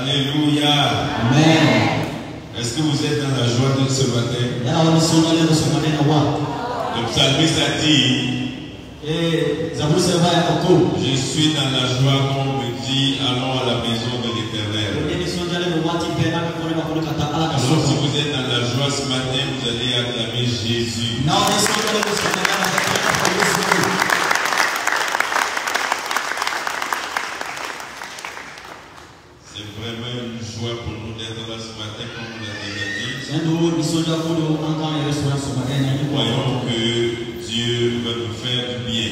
Alléluia. Amen. Est-ce que vous êtes dans la joie de ce matin? Le psalmiste a dit, je suis dans la joie quand on me dit allons à la maison de l'Éternel. Alors si vous êtes dans la joie ce matin, vous allez acclamer Jésus. C'est vraiment une joie pour nous d'être là ce matin, comme on l'a déjà dit. Nous croyons que Dieu va nous faire du bien.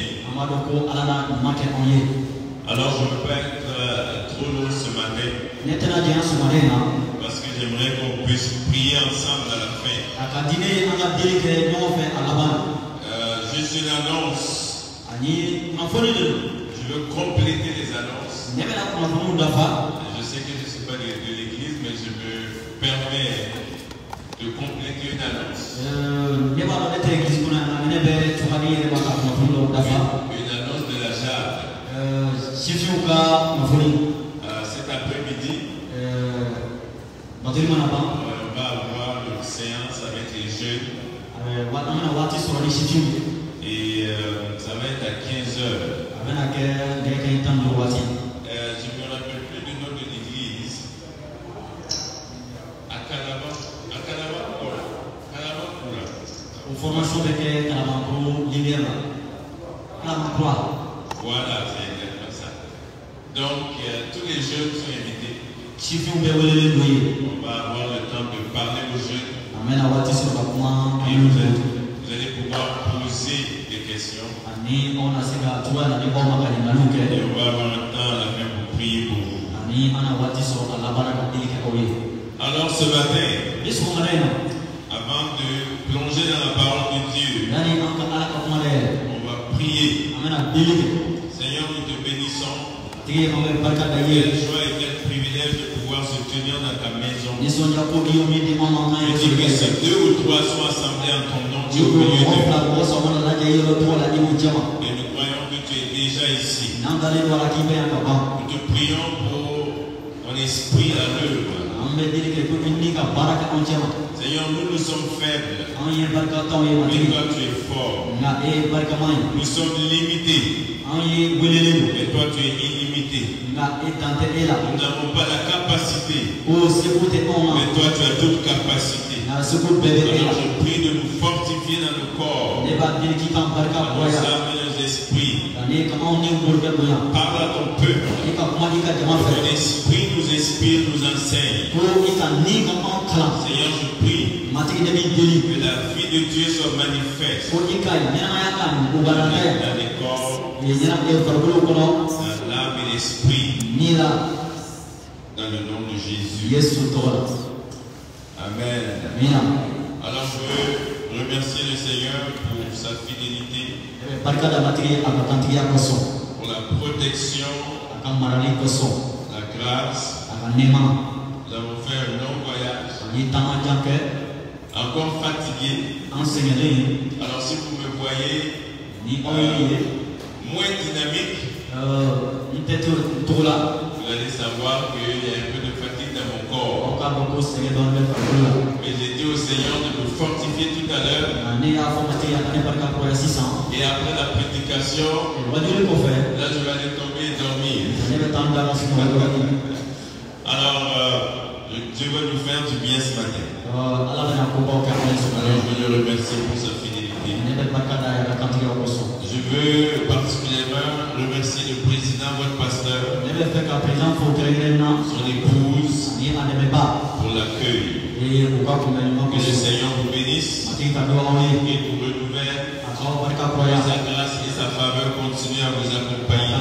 Alors je ne veux pas être trop long ce matin, parce que j'aimerais qu'on puisse prier ensemble à la fin. Juste une annonce. Je veux compléter les annonces. Je sais que je ne suis pas de l'église, mais je me permets de compléter une annonce. Une annonce de la JAD. Cet après-midi, on va avoir une séance avec les jeunes. Et ça va être à 15 heures. Je ne me rappelle plus du nom de l'église. À Calabacoura. Voilà, c'est exactement ça. Donc, tous les jeunes sont invités. On va avoir le temps de parler aux jeunes. Et vous allez pouvoir poser des questions. Et on va avoir un temps à la fin pour prier pour vous. Alors ce matin, avant de plonger dans la parole de Dieu, on va prier. Seigneur, nous te bénissons. Quelle joie et quel privilège de pouvoir se tenir dans ta maison. Tu dis que si 2 ou 3 sont assemblés en ton nom, tu es au milieu d'eux. Et nous croyons que tu es déjà ici. Nous te prions pour ton esprit à l'œuvre. Seigneur, nous sommes faibles. Mais toi, tu es fort. Nous sommes limités. Mais toi, tu es illimité. Nous n'avons pas la capacité. Mais toi, tu as toute capacité. Alors, je prie de nous fortifier dans le corps, dans nos âmes et nos esprits. Parle à ton peuple. Ton esprit nous inspire, nous enseigne. Seigneur, je prie que la vie de Dieu soit manifeste dans les corps, dans l'âme et l'esprit, dans le nom de Jésus. Amen. Alors je veux remercier le Seigneur pour sa fidélité, pour la protection, la grâce. Nous avons fait un long voyage, encore fatigué. Alors si vous me voyez moins dynamique, vous allez savoir qu'il y a un peu de fatigue dans mon corps. Mais j'ai dit au Seigneur de me fortifier tout à l'heure. Et après la prédication, là je vais aller tomber et dormir. Alors Dieu va nous faire du bien ce matin. Alors je veux le remercier pour sa fidélité. Je veux particulièrement remercier le président, votre pasteur, son épouse, pour l'accueil. Que le Seigneur vous bénisse et vous renouvelle. Que sa grâce et sa faveur continuent à vous accompagner.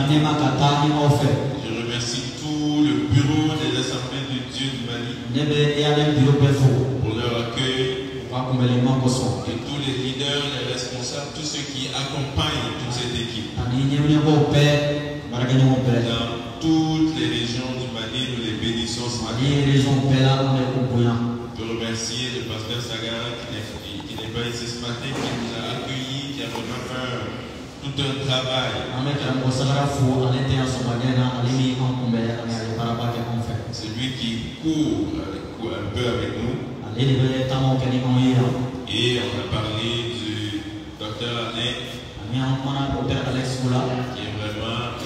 Je remercie tout le bureau des assemblées de Dieu du Mali pour leur accueil. Et tous les leaders, les responsables, tous ceux qui accompagnent toute cette équipe. Dans toutes les régions du Mali, nous les bénissons ce matin. Je remercie le pasteur Sagar qui n'est pas ici ce matin, qui nous a accueillis, qui a vraiment fait tout un travail. celui qui court un peu avec nous. Et on a parlé du docteur Alain, qui est vraiment,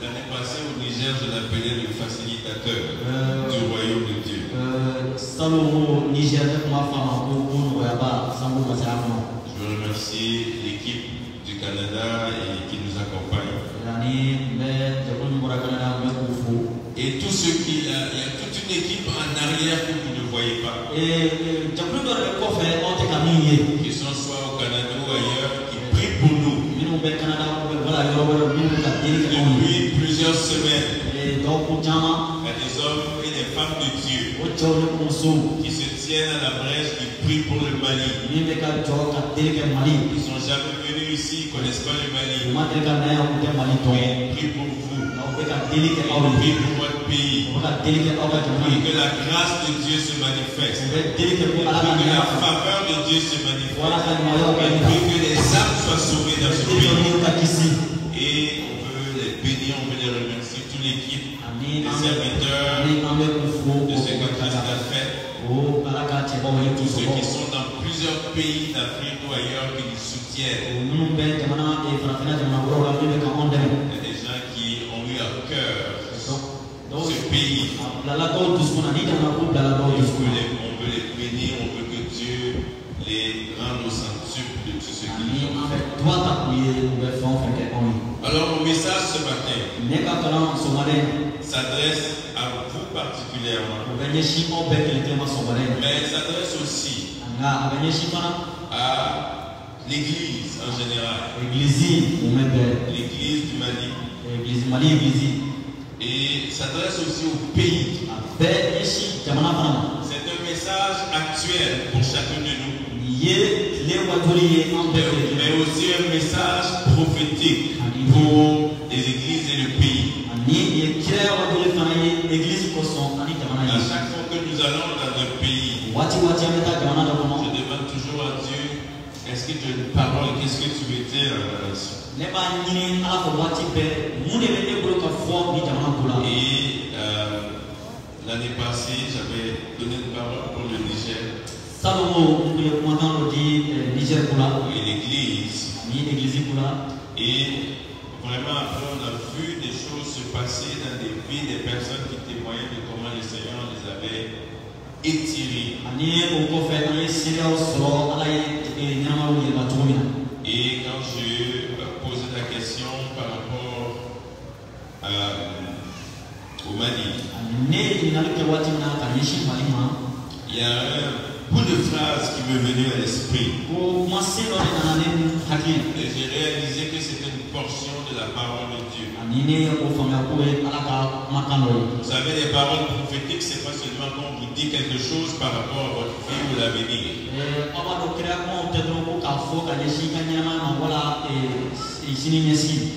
l'année passée au Niger, je l'appelais le facilitateur du royaume de Dieu. Je remercie l'équipe du Canada et qui nous accompagne. Et tous ceux qui, il y a toute une équipe en arrière que vous ne voyez pas. Qui sont soit au Canada ou ailleurs, qui prient pour nous. Depuis plusieurs semaines. Il y a des hommes et des femmes de Dieu qui se tiennent à la brèche, qui prient pour le Mali. Ils ne sont jamais venus ici, ils ne connaissent pas le Mali. Ils prient pour vous. Ils prient pour votre pays. Ils prient que la grâce de Dieu se manifeste. Ils prient que la faveur de Dieu se manifeste. Ils prient que les âmes soient sauvées dans ce pays. Et on veut les bénir, on veut les remercier, toute l'équipe, les serviteurs de ce que Christ a fait. Tous ceux qui sont dans plusieurs pays d'Afrique ou ailleurs qui nous soutiennent. Il y a des gens qui ont eu à cœur ce pays. On veut les bénir, on veut que Dieu les rende au centuple de tout ce qu'ils ont fait. Alors mon message ce matin s'adresse à vous particulièrement, mais s'adresse aussi à l'Église en général, l'Église du Mali, et s'adresse aussi au pays. C'est un message actuel pour chacun de nous, mais aussi un message prophétique pour les églises et le pays. À chaque fois que nous allons dans un pays, je demande toujours à Dieu, est-ce que tu as une parole, qu'est-ce que tu veux dire là-dessus? Et l'année passée, j'avais donné une parole pour le Niger et l'Église. Et vraiment, après, on a vu des choses se passer dans des vies des personnes qui témoignaient de comment le Seigneur les avait étirés. Et quand je posais la question par rapport au Mali, il y a un bout de phrase qui m'est venu à l'esprit. Et j'ai réalisé que c'était une portion de la parole de Dieu. Vous savez, les paroles prophétiques, c'est pas seulement quand on vous dit quelque chose par rapport à votre vie ou l'avenir.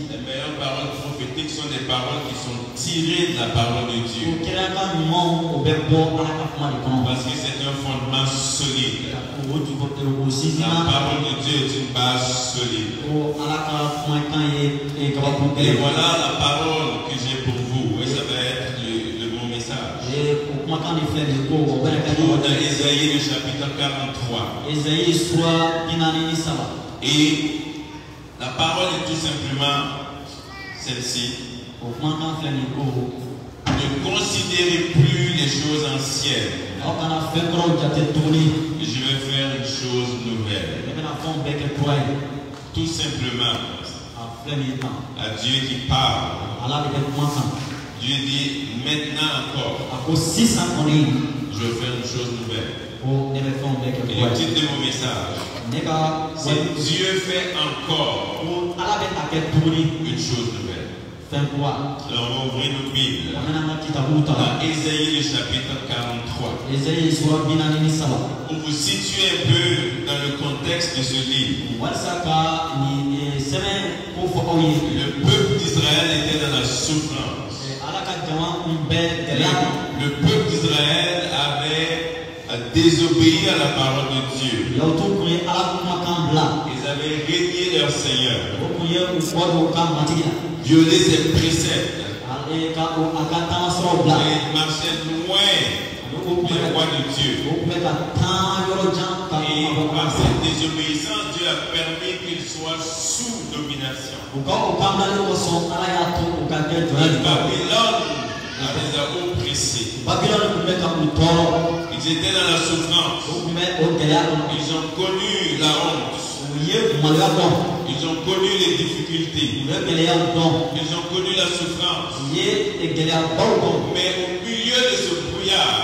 Les meilleures paroles prophétiques sont des paroles qui sont tirées de la parole de Dieu. Parce que c'est un fondement solide. La parole de Dieu est une base solide. Et voilà la parole que j'ai pour vous. Et ça va être mon message. Dans Ésaïe, le chapitre 43. Et la parole est tout simplement celle-ci. Ne considérez plus les choses anciennes. Je vais faire une chose nouvelle. Tout simplement, à Dieu qui parle. Dieu dit maintenant encore, je vais faire une chose nouvelle. Et le titre de mon message, c'est Dieu fait encore une chose nouvelle. Alors on va ouvrir nos Bibles dans Ésaïe le chapitre 43. Pour vous situer un peu dans le contexte de ce livre, le peuple d'Israël était dans la souffrance. Le peuple d'Israël avait désobéi à la parole de Dieu. Ils avaient régné leur Seigneur, violé ses préceptes. Et marchait loin du roi de Dieu. Et par cette désobéissance, Dieu a permis qu'il soit sous domination. Et Babylone les a oppressés. Ils étaient dans la souffrance. Ils ont connu la honte. Ils ont connu les difficultés. Ils ont connu la souffrance. Mais au milieu de ce brouillard,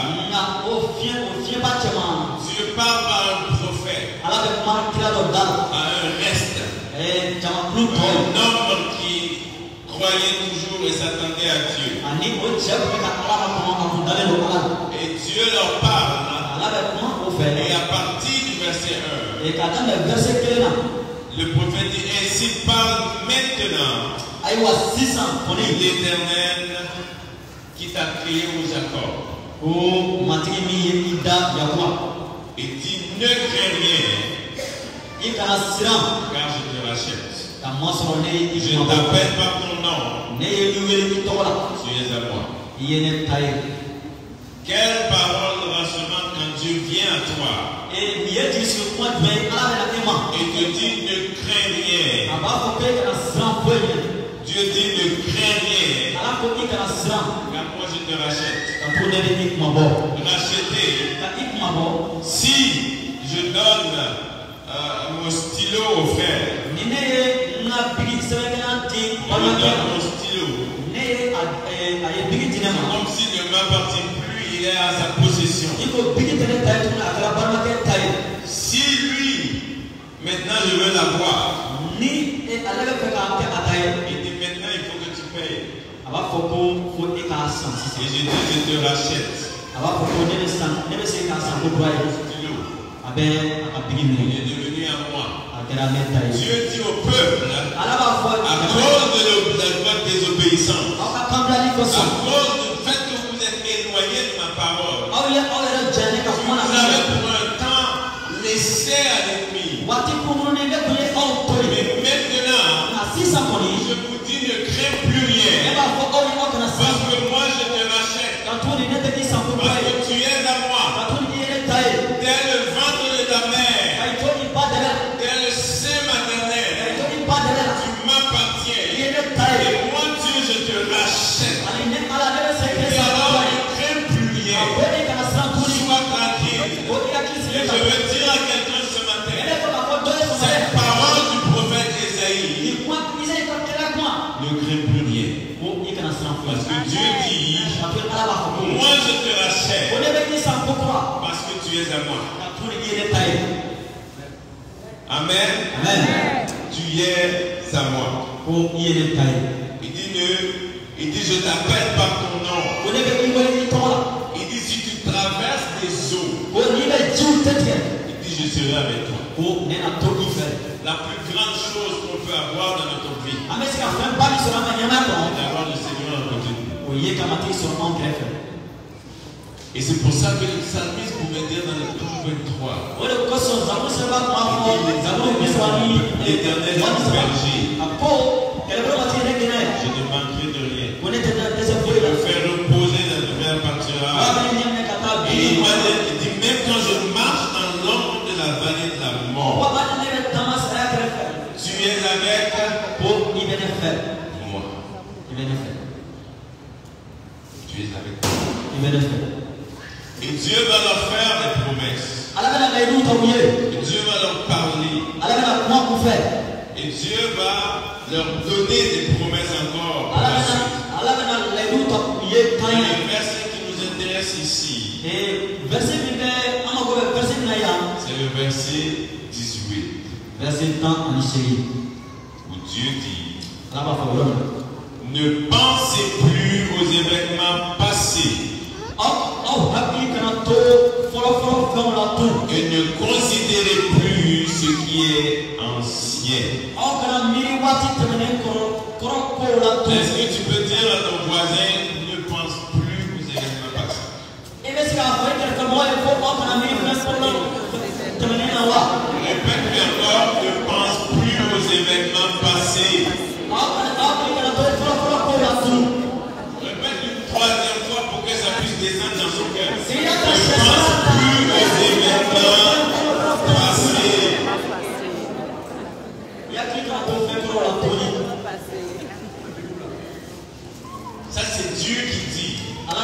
Dieu parle par un prophète à un reste. Un homme qui croyait toujours et s'attendait à Dieu. Et Dieu leur parle. Et à partir du verset 1, le prophète dit: ainsi parle maintenant l'Éternel qui t'a créé au Jacob. Et dit: ne crains rien, car je te rachète. Je t'appelle par ton nom. Tu es à moi. Quelle parole de rassemblement quand Dieu vient à toi et te dit: ne crains rien. Dieu dit: ne crains rien, car moi je te rachète. Racheter. Si je donne mon stylo au frère, je donne mon stylo, c'est comme s'il ne m'appartient plus, il est à sa possession. Si lui, maintenant je veux l'avoir, il dit: maintenant il faut que tu payes. Et je dis: je te rachète. Il est devenu à moi. Dieu dit au peuple, à cause de votre désobéissance, à cause du fait que vous êtes éloigné de ma parole, vous avez pour un temps laissé à l'ennemi. Mais maintenant, je vous dis: ne crains plus rien. Parce que moi je te rachète. Parce que tu es à moi. Dès le ventre de ta mère, dès le sein maternel, tu m'appartiens. Et moi Dieu, je te rachète. Et alors ne crains plus rien. Sois tranquille. Et je veux dire à quelqu'un ce matin, cette parole du prophète Esaïe: ne crains plus rien. Parce que Dieu dit: moi je te rachète. Parce que tu es à moi. Amen. Tu es à moi. Il dit: je t'appelle par ton nom. Il dit: si tu traverses des eaux, il dit: je serai avec toi. La plus grande chose qu'on peut avoir dans notre vie, c'est d'avoir le Seigneur à côté de nous. Et c'est pour ça que le psalmiste pouvait dire dans le psaume 23, l'Éternel est mon berger, je ne manquerai de rien. Il me fait reposer dans le vert pâturage. Et il m'a dit: même quand je marche dans l'ombre de la vallée de la mort, tu es avec moi. Tu es avec moi. Et Dieu va leur faire des promesses. Et Dieu va leur parler. Et Dieu va leur donner des promesses encore. Le verset qui nous intéresse ici, c'est le verset 18. Où Dieu dit: ne pensez plus aux événements passés. Et ne considérez plus ce qui est ancien. Est-ce que tu peux dire à ton voisin: ne pense plus aux événements passés? Répète-lui encore: ne pense plus aux événements passés. Ça, c'est Dieu qui dit. Il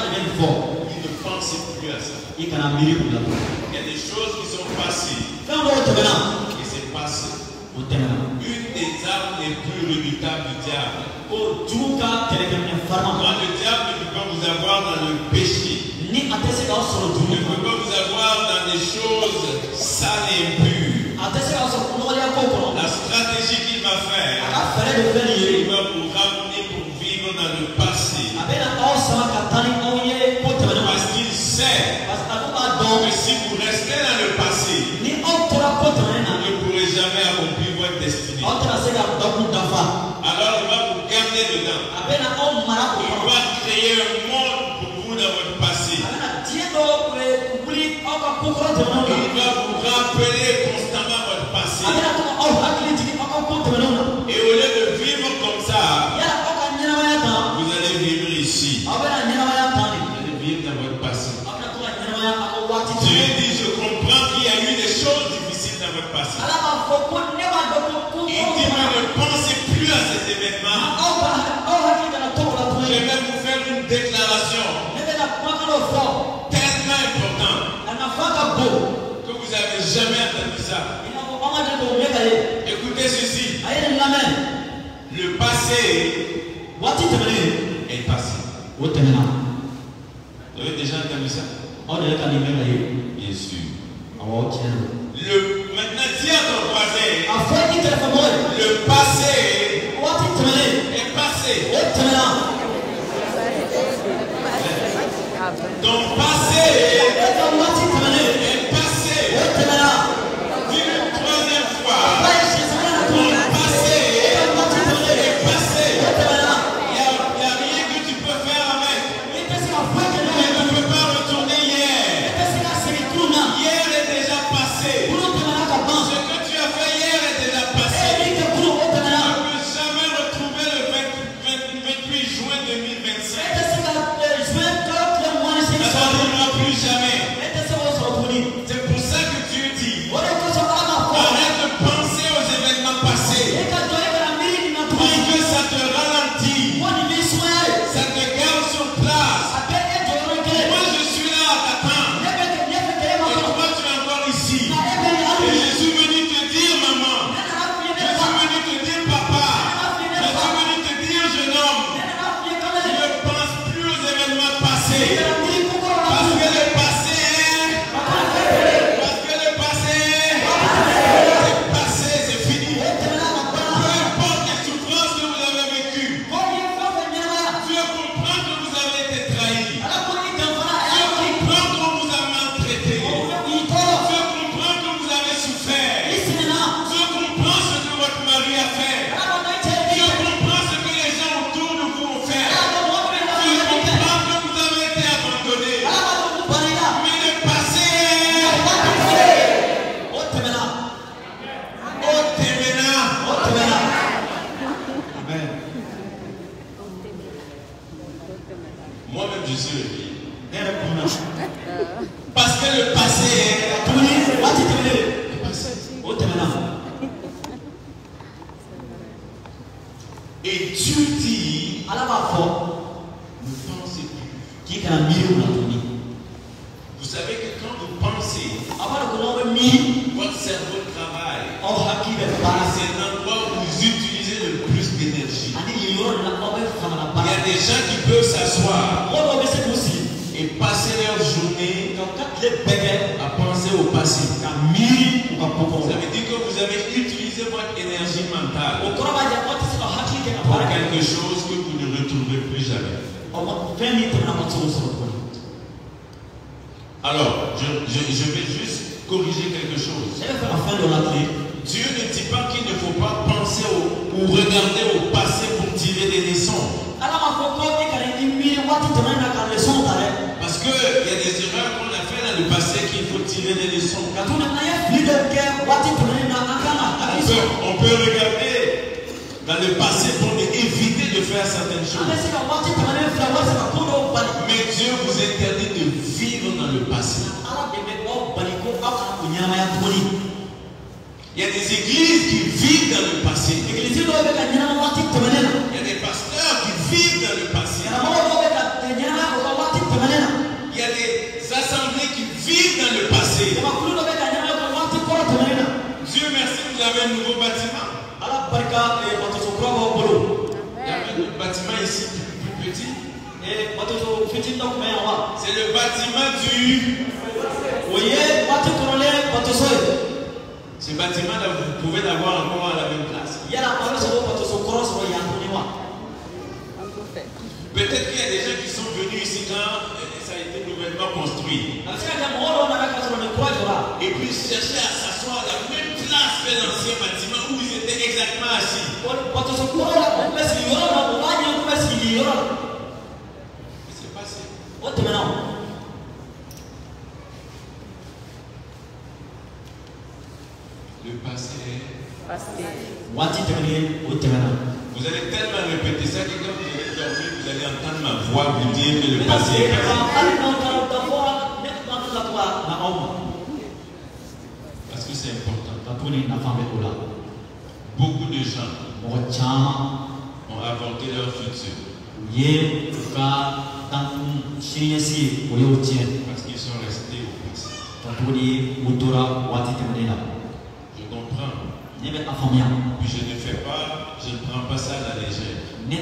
ne pense plus à ça. Il y a des choses qui sont passées. Et c'est passé. Une des armes les plus redoutables du diable. Le diable ne peut pas vous avoir dans le péché. Il ne peut pas vous avoir dans des choses sales et impures. La stratégie qu'il va faire, il va vous ramener pour vivre dans le passé. Parce qu'il sait que si vous restez dans le passé, vous ne pourrez jamais accomplir votre destinée. Alors il va vous garder dedans. Il va créer un monde pour vous dans votre passé. Il va vous rappeler constamment votre passé. Et au lieu de vivre comme ça, vous allez vivre ici. Vous allez vivre dans votre passé. Dieu dit, je comprends qu'il y a eu des choses difficiles dans votre passé. Il dit, mais ne pensez plus à ces événements. Je vais vous faire une déclaration tellement importante que vous n'avez jamais entendu ça. Écoutez ceci. Le passé est passé. Vous avez déjà entendu ça? Bien sûr. Maintenant, dis à ton voisin, le passé est passé. Ton passé est passé. Dis une troisième fois. Ton passé est passé. Il n'y a rien que tu peux faire avec. Tu ne peux pas retourner hier. Hier est déjà passé. Ce que tu as fait hier est déjà passé. Tu ne peux jamais retrouver le 28 juin 2025. Ça n'arrivera plus jamais. C'est pour ça que Dieu dit, arrête de penser aux événements passés. Parce que ça te ralentit. Ça te garde sur place. Moi je suis là à t'attendre. Et toi tu es encore ici. Et je suis venu te dire maman. Je suis venu te dire papa. Je suis venu te dire jeune homme. Ne pense plus aux événements passés. Parce que le passé c'est passé, c'est fini. Peu importe les souffrances que vous avez vécues. Dieu comprend que vous avez été trahi. Dieu comprend que vous avez maltraité. Dieu comprend que vous avez souffert. Dieu comprend ce que votre mari a fait. Dieu comprend ce que les gens autour de vous ont fait. Dieu comprend que vous avez été abandonné. Mais le passé moi-même je suis le pire. Parce que le passé est passé. Et Dieu dit, ne pensez plus. Vous savez que quand vous pensez, votre cerveau travaille. C'est l'endroit où vous utilisez le plus d'énergie. Il y a des gens qui peuvent s'asseoir et passer leur journée à penser au passé. Ça veut dire que vous avez utilisé votre énergie mentale pour quelque chose que vous ne retrouverez plus jamais. Alors, je vais juste corriger quelque chose. Dieu ne dit pas qu'il ne faut pas penser ou regarder au passé pour tirer des leçons. Parce qu'il y a des erreurs qu'on a fait dans le passé qu'il faut tirer des leçons. On peut regarder dans le passé pour éviter de faire certaines choses. Mais Dieu vous interdit de vivre vivent dans le passé. Il y a des églises qui vivent dans le passé. Il y a des pasteurs qui vivent dans le passé. Il y a des assemblées qui vivent dans le passé. Dieu merci, vous avez un nouveau bâtiment. Il y a un bâtiment ici plus petit. C'est le bâtiment du... Ce bâtiment là, vous pouvez l'avoir encore à la même place. Peut-être qu'il y a des gens qui sont venus ici quand ça a été nouvellement construit. Et puis chercher à s'asseoir à la même place que l'ancien bâtiment où ils étaient exactement assis. C'est passé. Le passé est... Vous allez tellement répéter ça que quand vous allez dormir, vous allez entendre ma voix vous dire que le passé est passé. Parce que c'est important. Beaucoup de gens ont avorté leur futur. Parce qu'ils sont restés au passé. Je comprends. Puis je ne prends pas ça à la légère. Il y a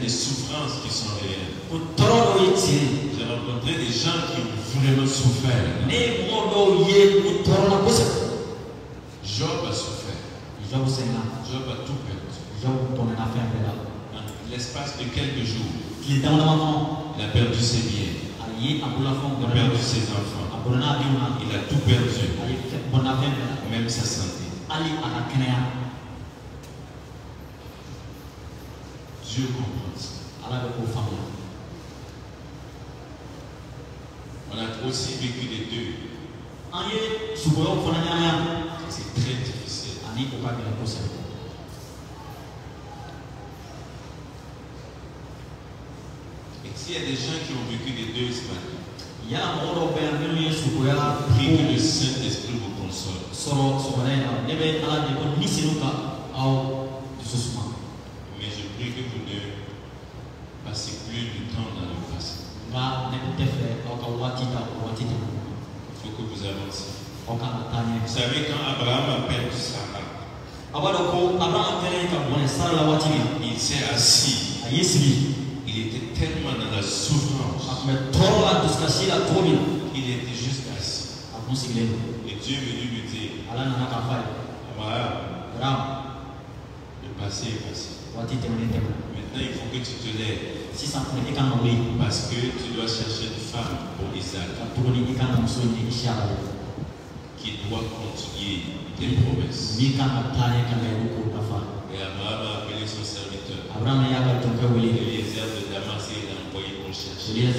des souffrances qui sont réelles. J'ai rencontré des gens qui ont vraiment souffert. Job a souffert. Job a tout perdu. En l'espace de quelques jours, il a perdu ses biens. Il a perdu ses enfants. Il a tout perdu. Même sa santé. Dieu comprend ça. On a aussi vécu des deuils. C'est très difficile. Et s'il y a des gens qui ont vécu des deuils ce matin, prie que le Saint-Esprit vous console. Mais je prie que vous ne passez plus du temps dans le passé. Il faut que vous avanciez. Vous savez, quand Abraham a perdu Sarah, il s'est assis. Il était tellement dans la souffrance. Il était juste assis. Et Dieu est venu lui dire, Abraham, le passé est passé. Maintenant, il faut que tu te lèves. Parce que tu dois chercher une femme pour Isaac. Qui doit continuer tes promesses. Et Abraham a appelé son serviteur. Eliezer de Damas, il a envoyé pour chercher une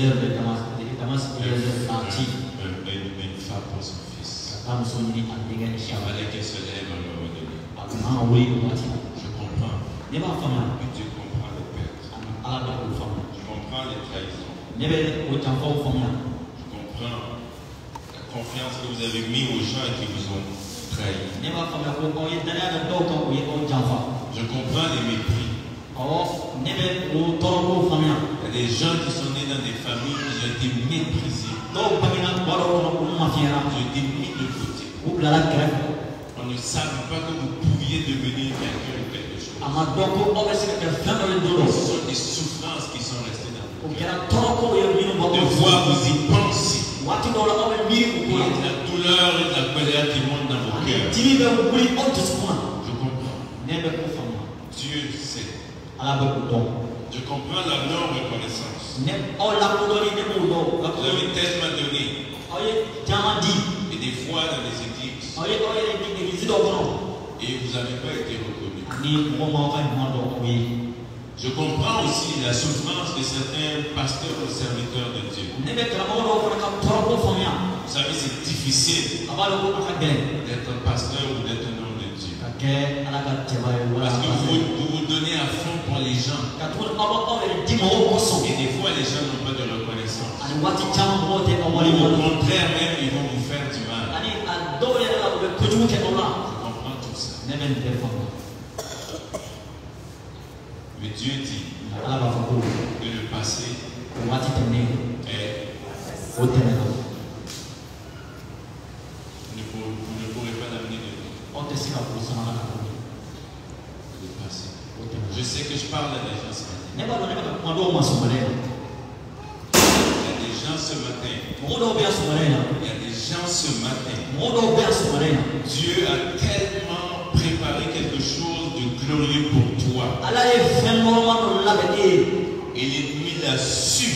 femme pour son fils. Il fallait qu'elle se lève à un moment donné. Je comprends que Dieu comprend le père. Je comprends les trahisons. Je comprends la confiance que vous avez mis aux gens qui vous ont trahi. Je comprends les mépris. Il y a des gens qui sont nés dans des familles qui ont été méprisés. Ils ont été mis de côté. On ne savait pas que vous pouviez devenir quelqu'un ou quelque chose. Ce sont des souffrances qui sont restées dans vous. De fois vous y pensez. Il y a de la douleur et de la colère qui montent dans vos cœurs. Je comprends. Dieu sait. Je comprends la non-reconnaissance. Vous avez tellement donné. Et des fois dans les églises. Et vous n'avez pas été reconnu. Je comprends aussi la souffrance de certains pasteurs ou serviteurs de Dieu. Vous savez, c'est difficile d'être un pasteur ou d'être un homme de Dieu. Parce que vous vous donnez à fond pour les gens. Et des fois, les gens n'ont pas de reconnaissance. Au contraire, même, ils vont vous faire du mal. Je comprends tout ça. Mais Dieu dit que le passé est. Vous ne pourrez pas l'amener de nous. Le passé. Je sais que je parle à des gens ce matin. Il y a des gens ce matin. Dieu a tellement préparé quelque chose de glorieux pour toi. Et l'ennemi l'a su.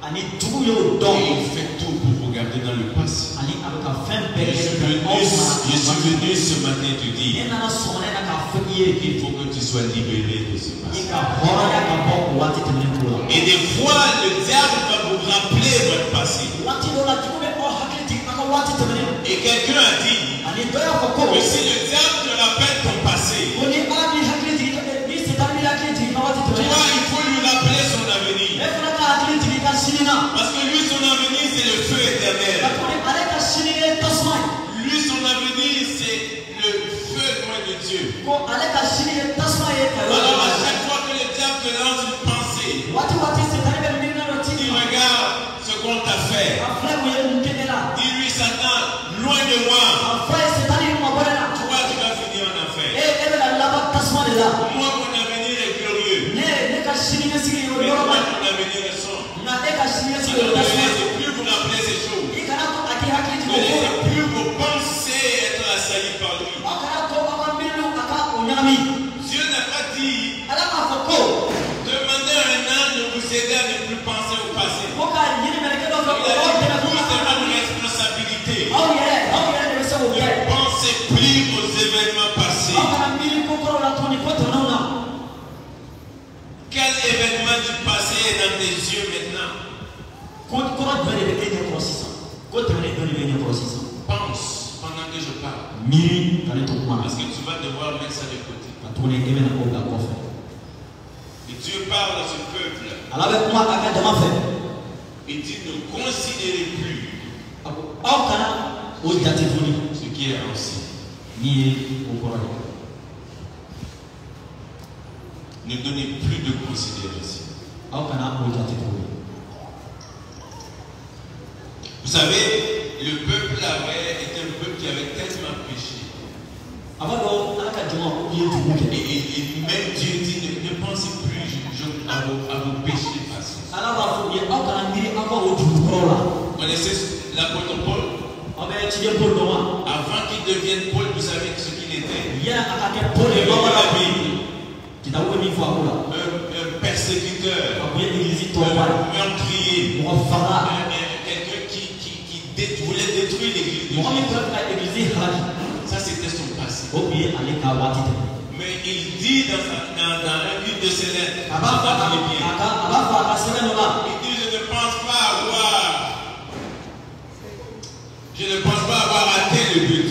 Et il fait tout pour vous garder dans le passé. Je suis venu ce matin te dire qu'il faut que tu sois libéré de ce passé. Et des fois, le diable va vous rappeler votre passé. Et quelqu'un a dit que si le diable te rappelle ton passé, toi, il faut lui rappeler son avenir. Parce que lui, son avenir, c'est le feu éternel. Lui, son avenir, c'est le feu loin de Dieu. Alors, à chaque fois que le diable te lance une pensée, il regarde ce qu'on t'a fait. Dis-lui, Satan, loin de moi. Toi, tu vas finir en enfer. Moi, mon avenir est glorieux. Mais toi, ton avenir est sombre. Ne laissez plus vous rappeler ces choses. Ne laissez plus vos pensées être assaillies par lui. Dieu n'a pas dit demandez à un âne de vous aider à ne plus penser au passé. Il a dit vous, c'est votre responsabilité. Ne pensez plus aux événements passés. Quel événement du passé est dans tes yeux maintenant? Pense pendant que je parle. Parce que tu vas devoir mettre ça de côté. Et Dieu parle à ce peuple. Il dit ne considérez plus ce qui est ancien. Ne donnez plus de considération. Vous savez, le peuple était un peuple qui avait tellement péché. Et même Dieu dit ne pensez plus à vos péchés passés. Vous connaissez l'apôtre Paul? Avant qu'il devienne Paul, vous savez ce qu'il était? Un persécuteur, un meurtrier, quelqu'un qui voulait détruire l'église de Jésus. Ça, c'était son passé. Mais il dit dans une de ses lettres, il dit je ne pense pas avoir atteint le but.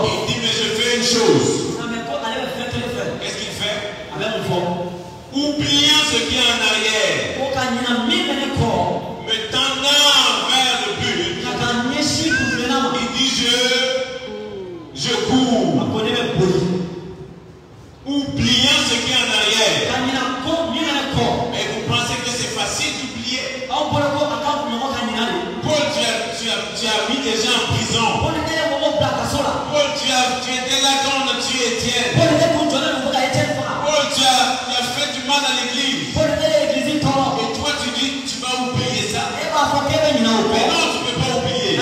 Il dit mais je fais une chose. Qu'est-ce qu'il fait? Oubliant ce qui est en arrière, me tendant vers le but, il dit je cours. Oubliant ce qui est en arrière. Et vous pensez que c'est facile d'oublier? Paul, tu as mis des gens en prison. Paul, tu étais là quand on a tué Étienne. Paul, tu as fait du mal à l'église. Et toi, tu dis tu vas oublier ça. Mais non, tu ne peux pas oublier.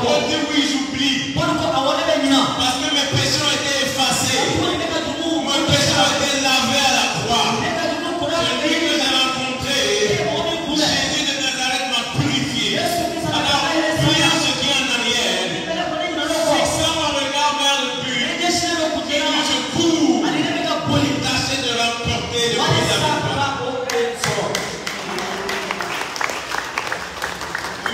Paul dit oui, j'oublie. Parce que mes péchés ont été effacés. Mes péchés ont été lavés à la croix. Celui que j'ai rencontré, Jésus de Nazareth m'a purifié. Alors, voyant ce qui est en arrière, fixant mon regard vers le but, je cours pour tâcher de remporter le prix de la victoire.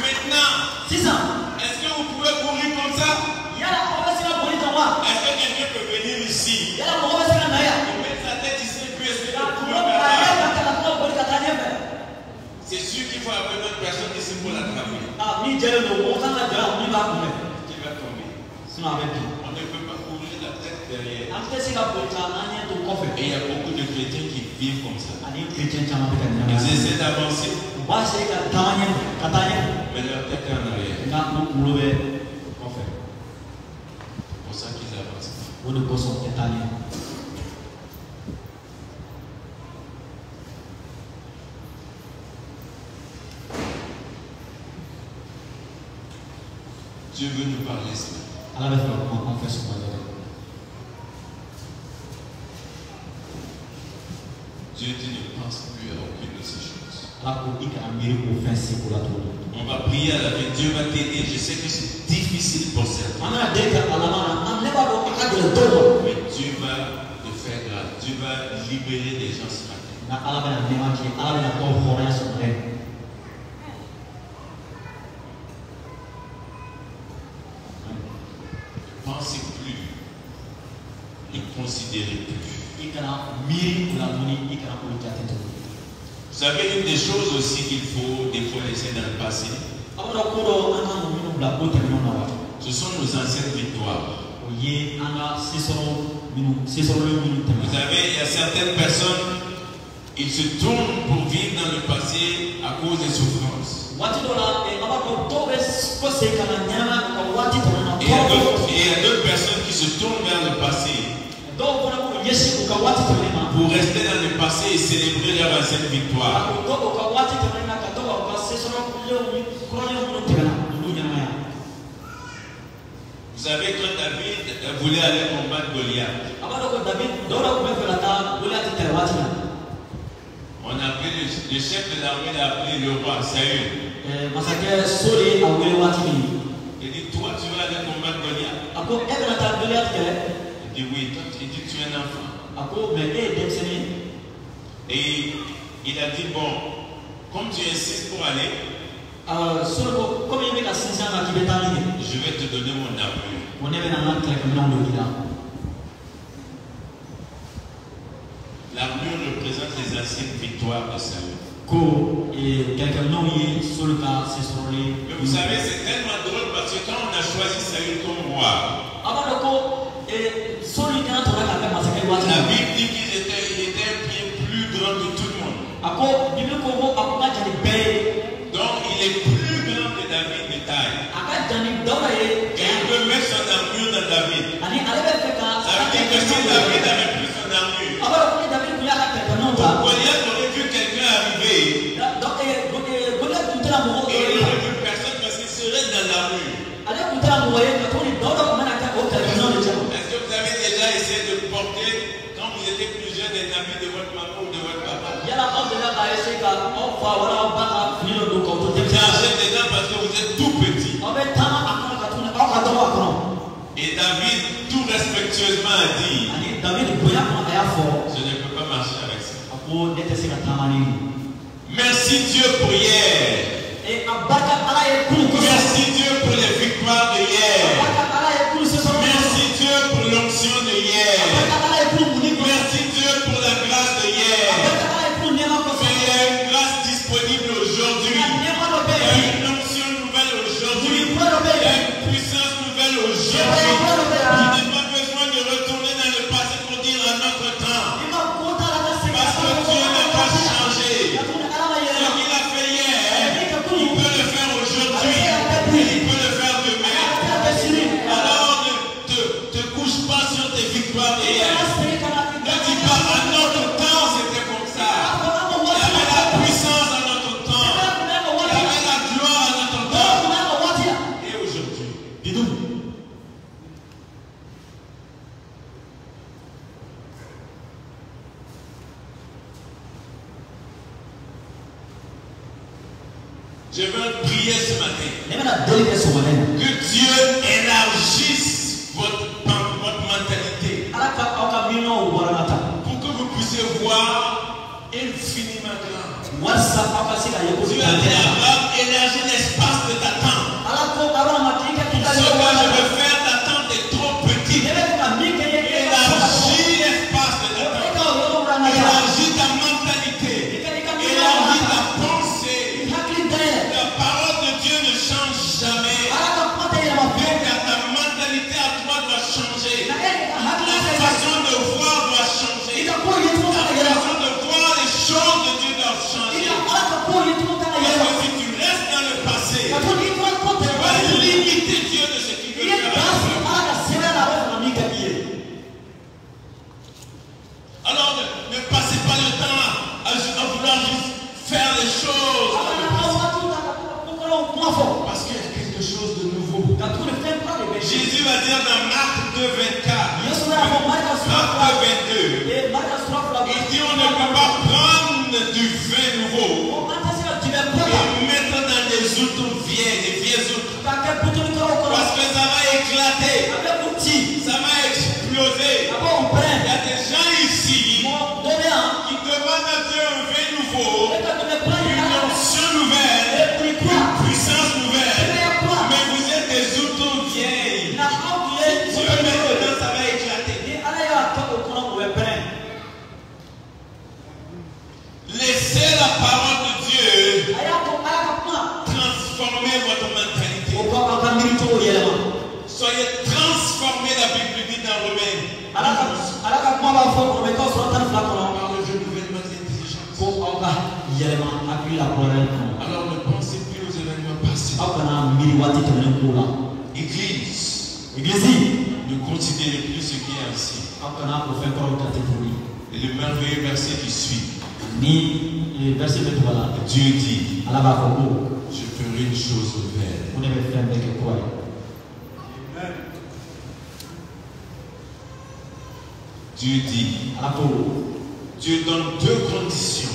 Maintenant, est-ce que vous pouvez courir comme ça? Est-ce que quelqu'un peut venir ici et mettre sa tête ici et puis est-ce que tu peux courir vers là? C'est sûr qu'il faut appeler une personne ici pour l'attraper. Qui va tomber. On ne peut pas couvrir la tête derrière. Et il y a beaucoup de chrétiens qui vivent comme ça. Ils essaient d'avancer. Mais leur tête est en arrière. C'est pour ça qu'ils avancent. Dieu veut nous parler cela. Dieu dit ne pense plus à aucune de ces choses. On va prier à la vie. Dieu va t'aider. Je sais que c'est difficile pour certains. Mais Dieu va te faire grâce. Dieu va libérer des gens ce matin. Ne pensez plus. Ne considérez plus. Vous savez, une des choses aussi qu'il faut des fois laisser dans le passé, ce sont nos anciennes victoires. Vous savez, il y a certaines personnes, ils se tournent pour vivre dans le passé à cause des souffrances. Et il y a d'autres personnes qui se tournent vers le passé pour rester dans le passé et célébrer leur ancienne victoire. Vous savez, quand David voulait aller combattre Goliath, on a appelé le chef de l'armée, l'a appelé le roi Saül. Il dit, toi tu vas aller combattre Goliath? Il dit oui, toi tu es un enfant. Et il a dit, bon, comme tu insistes pour aller, je vais te donner mon armure. L'armure représente les anciennes victoires de Saül. Mais vous savez, c'est tellement drôle parce que quand on a choisi Saül comme roi, la Bible dit qu'il était un pied plus grand que tout le monde. Donc il est plus grand que David de taille. Et il peut mettre son armure dans David. Ça veut dire que si David avait pris son armure, Goliath aurait vu quelqu'un arriver. Et il n'aurait vu personne parce qu'il serait dans l'armure. Est-ce que vous avez déjà essayé de porter, quand vous étiez plus jeune, des habits de votre maman ou de votre papa? Vous achètez dedans parce que vous êtes tout petit. Et David, tout respectueusement, a dit, je ne peux pas marcher avec ça. Merci Dieu pour hier. Merci Dieu pour les victoires de hier. Merci Dieu pour l'onction de hier. Merci Dieu pour la grâce de hier. Mais il y a une grâce disponible aujourd'hui. Il y a une onction nouvelle aujourd'hui. Il y a une puissance nouvelle aujourd'hui. Je n'ai pas besoin de retourner dans le passé pour dire à notre temps. Parce que Dieu n'a pas changé. Ce qu'il a fait hier, il peut le faire aujourd'hui. Et il peut le faire demain. Alors ne te couche pas sur tes victoires d'hier. Ne dis pas à notre temps c'était comme ça. Il y avait la puissance à notre temps. Il y avait la gloire à notre temps. Et aujourd'hui, je veux prier ce matin que Dieu élargisse votre mentalité pour que vous puissiez voir infiniment grand. Dieu a dit à Abraham, élargis l'espace de ta tente. Ce que je veux faire, ta tente est trop petite. Élargis l'espace de ta tente. Élargis ta mentalité. Élargis ta pensée. façon de voir doit changer. Ta façon de voir les choses de Dieu doivent changer. Parce que si tu restes dans le passé, tu vas limiter Dieu de ce qu'il veut faire. Alors ne passez pas le temps à vouloir juste faire les choses. Parce qu'il y a quelque chose de nouveau. Jésus va dire dans Marc 2,24, Marc 2,22, il dit on ne peut pas prendre du vin nouveau et mettre dans des outres vieilles, des vieilles outres. Parce que ça va éclater, ça va exploser. Il y a des gens ici qui demandent à Dieu un vin nouveau, une onction nouvelle, une puissance nouvelle. Mais vous êtes des outres vieilles. Dieu maintenant ça va éclater. Laissez la parole de Dieu transformer votre mentalité. Soyez transformés, la Bible dit dans Romains. Par le jeu nouvellement d'intelligence. Alors ne pensez plus aux événements passés. Église, ne considérez plus ce qui est ancien. Et le merveilleux verset qui suit. Dieu dit, je ferai une chose nouvelle. Dieu dit, Dieu donne deux conditions.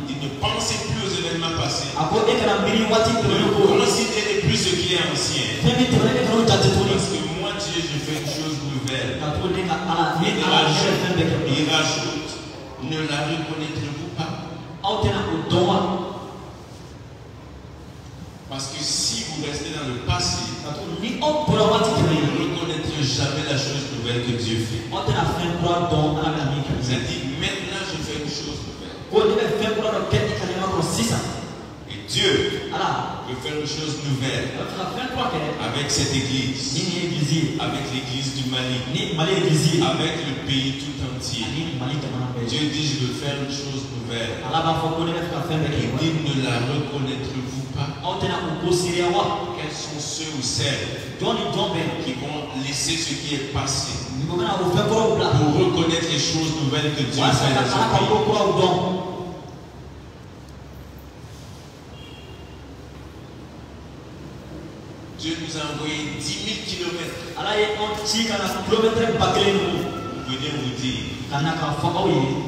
Il ne pensez plus aux événements passés. Ne considérez plus ce qui est ancien. Parce que moi, Dieu, je fais une chose nouvelle. Il rajoute, ne la reconnaîtrez-vous pas? Parce que si vous restez dans le passé, vous ne reconnaîtrez jamais la chose nouvelle que Dieu fait. Il a dit, maintenant je fais une chose nouvelle. Et Dieu veut faire une chose nouvelle avec cette église, avec l'église du Mali, avec le pays tout entier. Dieu dit, je veux faire une chose nouvelle. Il dit, ne la reconnaîtrez-vous pas? Quels sont ceux ou celles qui vont laisser ce qui est passé pour reconnaître les choses nouvelles que Dieu fait dans ce pays? Dieu nous a envoyé 10 000 kilomètres. Venez vous dire,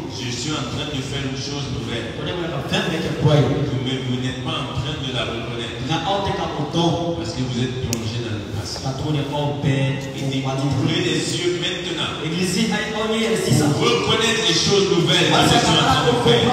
je suis en train de faire une chose nouvelle. Mais vous n'êtes pas en train de la reconnaître. Parce que vous êtes plongé dans le passé. Il dit, ouvrez les yeux maintenant pour reconnaître les choses nouvelles que je suis en train de faire.